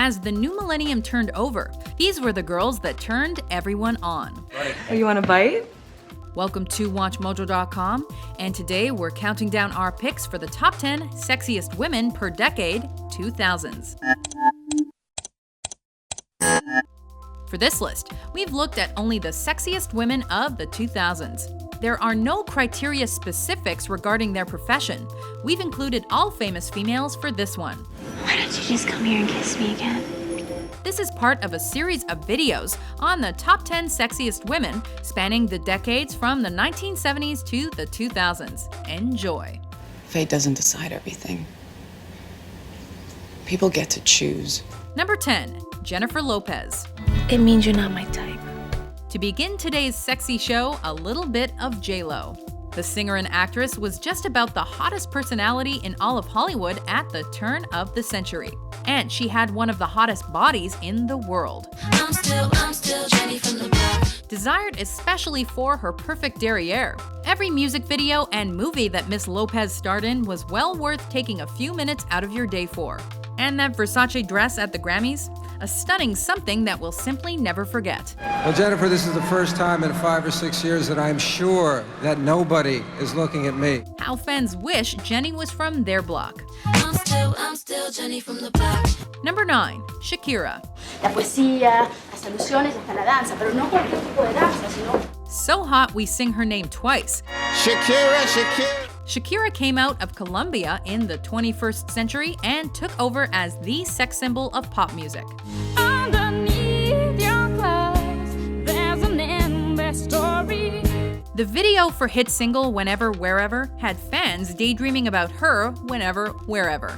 As the new millennium turned over, these were the girls that turned everyone on. Oh, you want a bite? Welcome to WatchMojo.com, and today we're counting down our picks for the top 10 sexiest women per decade, 2000s. For this list, we've looked at only the sexiest women of the 2000s. There are no criteria specifics regarding their profession. We've included all famous females for this one. Why don't you just come here and kiss me again? This is part of a series of videos on the top 10 sexiest women spanning the decades from the 1970s to the 2000s. Enjoy. Fate doesn't decide everything. People get to choose. Number 10, Jennifer Lopez. It means you're not my type. To begin today's sexy show, a little bit of J-Lo. The singer and actress was just about the hottest personality in all of Hollywood at the turn of the century. And she had one of the hottest bodies in the world. I'm still Jenny from the block. Desired especially for her perfect derriere. Every music video and movie that Miss Lopez starred in was well worth taking a few minutes out of your day for. And that Versace dress at the Grammys? A stunning something that we'll simply never forget. Well, Jennifer, this is the first time in 5 or 6 years that I'm sure that nobody is looking at me. How fans wish Jenny was from their block. I'm still Jenny from the block. Number 9, Shakira. La poesía, las alusiones, hasta la danza, pero no cualquier tipo de danza, sino... So hot we sing her name twice. Shakira. Shakira came out of Colombia in the 21st century and took over as the sex symbol of pop music. Underneath your clothes, there's an endless story. The video for hit single Whenever, Wherever had fans daydreaming about her whenever, wherever.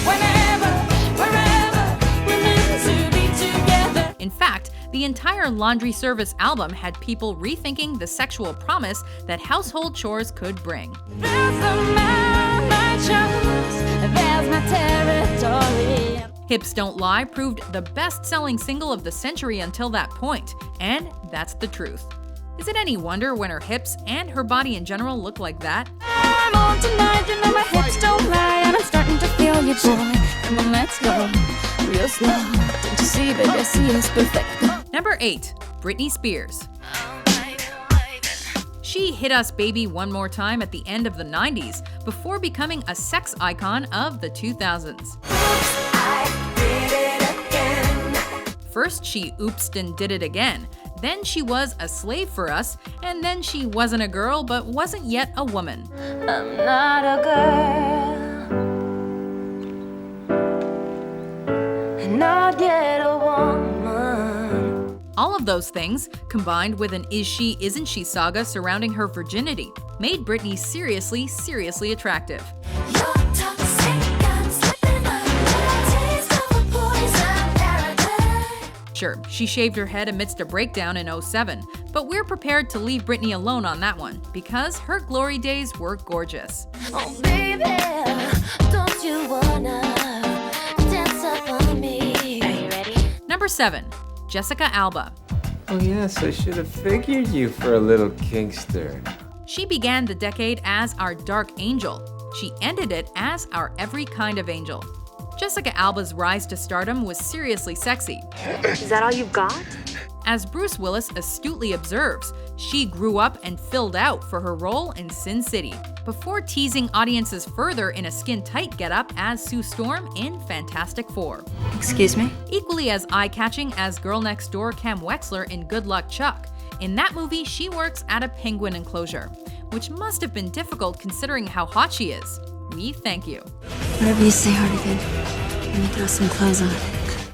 Whenever, wherever, we're meant to be together. In fact, the entire laundry service album had people rethinking the sexual promise that household chores could bring. There's the man I chose, there's my territory. Hips Don't Lie proved the best-selling single of the century until that point, and that's the truth. Is it any wonder when her hips and her body in general look like that? I'm on tonight, you know my hips don't lie, and I'm starting to feel your joy. Come on, let's go, real slow. Don't you see, baby, I see it's perfect. Number 8, Britney Spears. She hit us baby one more time at the end of the 90s before becoming a sex icon of the 2000s. First she oopsed and did it again, then she was a slave for us, and then she wasn't a girl but wasn't yet a woman. I'm not a girl, and not yet a woman. All of those things, combined with an is she, isn't she saga surrounding her virginity, made Britney seriously, seriously attractive. Sure, she shaved her head amidst a breakdown in 2007, but we're prepared to leave Britney alone on that one, because her glory days were gorgeous. Oh baby, don't you wanna dance up on me? Are you ready? Number 7, Jessica Alba. Oh yes, I should have figured you for a little kinkster. She began the decade as our dark angel. She ended it as our every kind of angel. Jessica Alba's rise to stardom was seriously sexy. Is that all you've got? As Bruce Willis astutely observes, she grew up and filled out for her role in Sin City, before teasing audiences further in a skin-tight getup as Sue Storm in Fantastic Four. Excuse me? Equally as eye-catching as girl next door Cam Wexler in Good Luck Chuck. In that movie, she works at a penguin enclosure, which must have been difficult considering how hot she is. We thank you. Whatever you say, Hardigan. Let me throw some clothes on.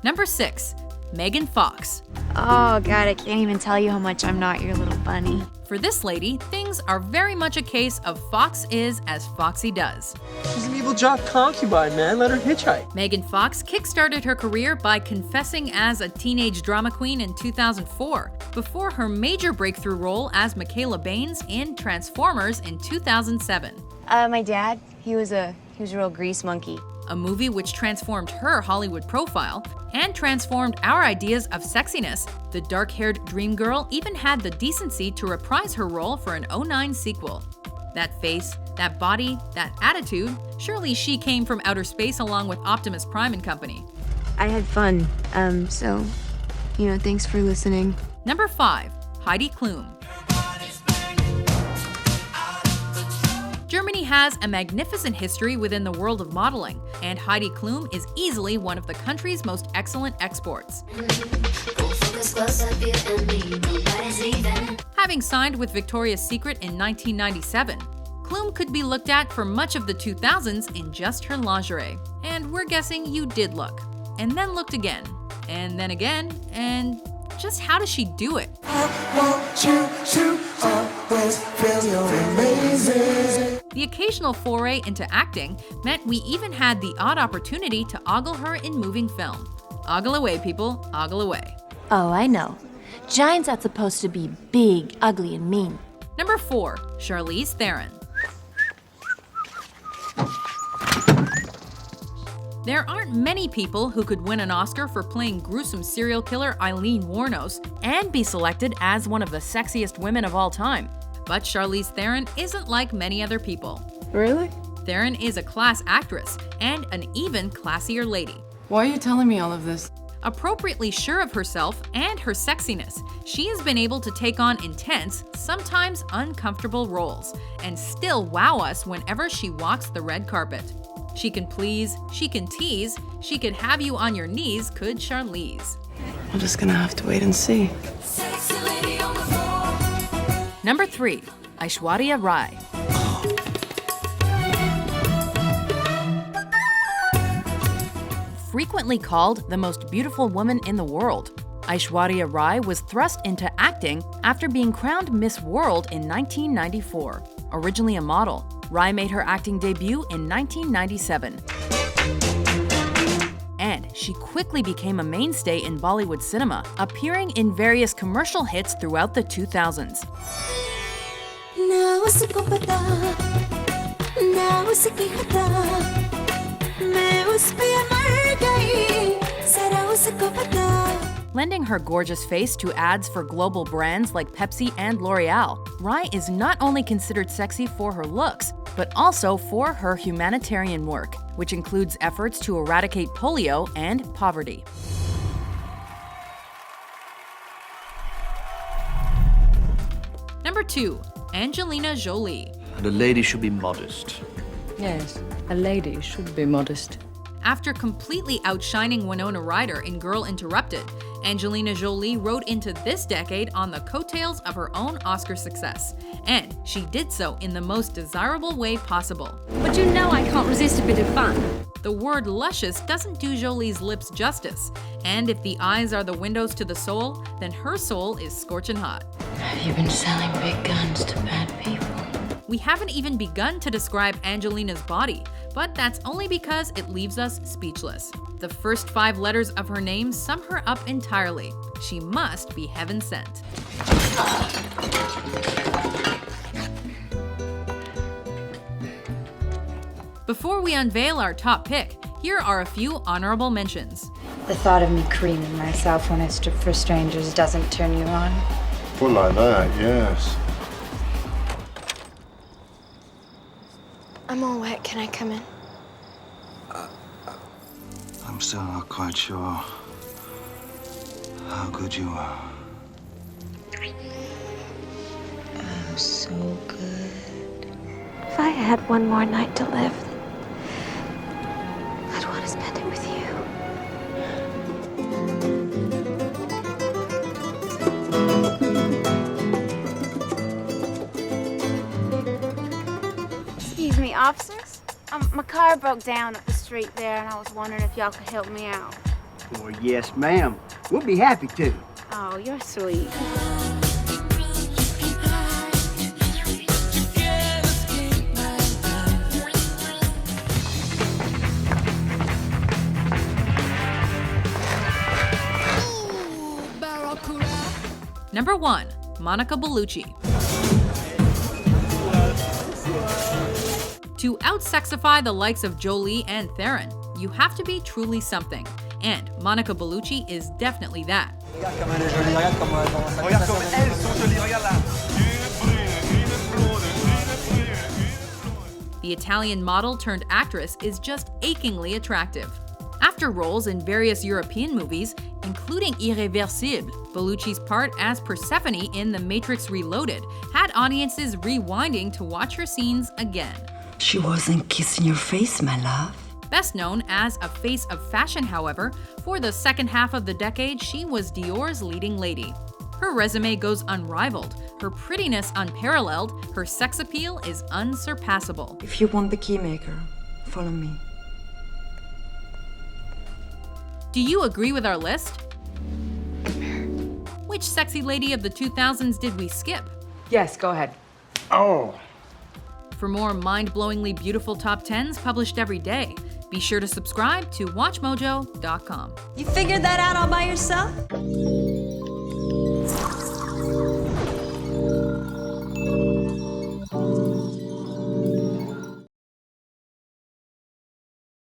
Number 6, Megan Fox. Oh, God, I can't even tell you how much I'm not your little bunny. For this lady, things are very much a case of Fox is as Foxy does. She's an evil jock concubine, man. Let her hitchhike. Megan Fox kickstarted her career by confessing as a teenage drama queen in 2004, before her major breakthrough role as Michaela Baines in Transformers in 2007. My dad, he was a real grease monkey. A movie which transformed her Hollywood profile and transformed our ideas of sexiness. The dark-haired dream girl even had the decency to reprise her role for an 2009 sequel. That face, that body, that attitude, surely she came from outer space along with Optimus Prime and company. I had fun. So, thanks for listening. Number 5. Heidi Klum. Germany has a magnificent history within the world of modeling, and Heidi Klum is easily one of the country's most excellent exports. Having signed with Victoria's Secret in 1997, Klum could be looked at for much of the 2000s in just her lingerie. And we're guessing you did look, and then looked again, and then again, and just how does she do it? The occasional foray into acting meant we even had the odd opportunity to ogle her in moving film. Ogle away, people, ogle away. Oh, I know. Giants are supposed to be big, ugly, and mean. Number 4. Charlize Theron. There aren't many people who could win an Oscar for playing gruesome serial killer Eileen Wuornos and be selected as one of the sexiest women of all time. But Charlize Theron isn't like many other people. Really? Theron is a class actress and an even classier lady. Why are you telling me all of this? Appropriately sure of herself and her sexiness, she has been able to take on intense, sometimes uncomfortable roles, and still wow us whenever she walks the red carpet. She can please, she can tease, she could have you on your knees, could Charlize. I'm just gonna have to wait and see. Number 3. Aishwarya Rai. Frequently called the most beautiful woman in the world, Aishwarya Rai was thrust into acting after being crowned Miss World in 1994. Originally a model, Rai made her acting debut in 1997. And she quickly became a mainstay in Bollywood cinema, appearing in various commercial hits throughout the 2000s. Lending her gorgeous face to ads for global brands like Pepsi and L'Oreal, Rai is not only considered sexy for her looks, but also for her humanitarian work, which includes efforts to eradicate polio and poverty. Number 2. Angelina Jolie. And a lady should be modest. Yes, a lady should be modest. After completely outshining Winona Ryder in Girl Interrupted, Angelina Jolie rode into this decade on the coattails of her own Oscar success. And she did so in the most desirable way possible. But you know I can't resist a bit of fun. The word luscious doesn't do Jolie's lips justice. And if the eyes are the windows to the soul, then her soul is scorching hot. Have you been selling big guns to bad people? We haven't even begun to describe Angelina's body, but that's only because it leaves us speechless. The first 5 letters of her name sum her up entirely. She must be heaven sent. Before we unveil our top pick, here are a few honorable mentions. The thought of me creaming myself when it's for strangers doesn't turn you on? Well, like that, yes. I'm all wet. Can I come in? I'm still not quite sure how good you are. Oh, so good. If I had one more night to live, I'd want to spend it with you. Excuse me, officers. My car broke down up the street there, and I was wondering if y'all could help me out. Well, yes, ma'am. We'll be happy to. Oh, you're sweet. Number 1. Monica Bellucci. To out-sexify the likes of Jolie and Theron, you have to be truly something. And Monica Bellucci is definitely that. The Italian model turned actress is just achingly attractive. After After roles in various European movies, including Irréversible, Bellucci's part as Persephone in The Matrix Reloaded had audiences rewinding to watch her scenes again. She wasn't kissing your face, my love. Best known as a face of fashion, however, for the second half of the decade, she was Dior's leading lady. Her resume goes unrivaled, her prettiness unparalleled, her sex appeal is unsurpassable. If you want the keymaker, follow me. Do you agree with our list? Which sexy lady of the 2000s did we skip? Yes, go ahead. Oh. For more mind-blowingly beautiful top 10s published every day, be sure to subscribe to WatchMojo.com. You figured that out all by yourself?